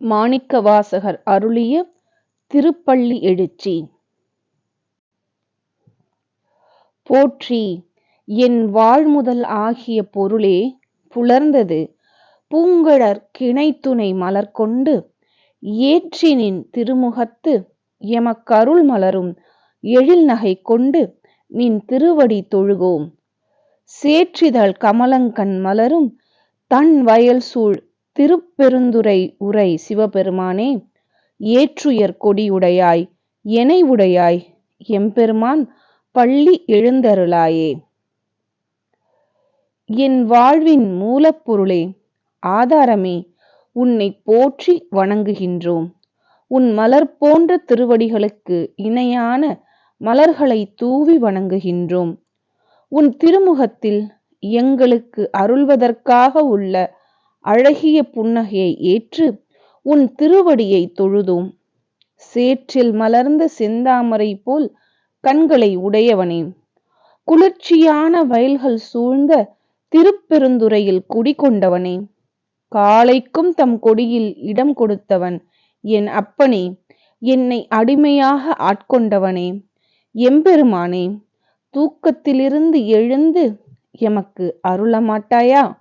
மாணிக்கவாசகர் அருளிய திருப்பள்ளி எழுச்சி. போற்றி என் வாழ்முதல் ஆகிய பொருளே புலர்ந்தது பூங்கழற் கிணைத்துணை மலர்கொண்டு ஏற்றினின் திருமுகத்து எமக்கருள் மலரும் எழில்நகை கொண்டு நின் திருவடி தொழுகோம். சேற்றிதழ் கமலங்கண் மலரும் தன் வயல்சூழ் திருப்பெருந்துறை உரை சிவபெருமானே, ஏற்றுயர் கொடியுடையாய் எனை உடையாய் எம்பெருமான் பள்ளி எழுந்தருளாயே. என் வாழ்வின் மூலப்பொருளே, ஆதாரமே, உன்னை போற்றி வணங்குகின்றோம். உன் மலர் போன்ற திருவடிகளுக்கு இணையான மலர்களை தூவி வணங்குகின்றோம். உன் திருமுகத்தில் எங்களுக்கு அருள்வதற்காக உள்ள அழகிய புன்னகையை ஏற்று உன் திருவடியை தொழுதோம். சேற்றில் மலர்ந்த செந்தாமரை போல் கண்களை உடையவனே, குளிர்ச்சியான வயல்கள் சூழ்ந்த திருப்பெருந்துறையில் குடிகொண்டவனே, காளைக்கும் தம் கொடியில் இடம் கொடுத்தவன் என் அப்பனே, என்னை அடிமையாக ஆட்கொண்டவனே, எம்பெருமானே, தூக்கத்திலிருந்து எழுந்து எமக்கு அருளமாட்டாயா?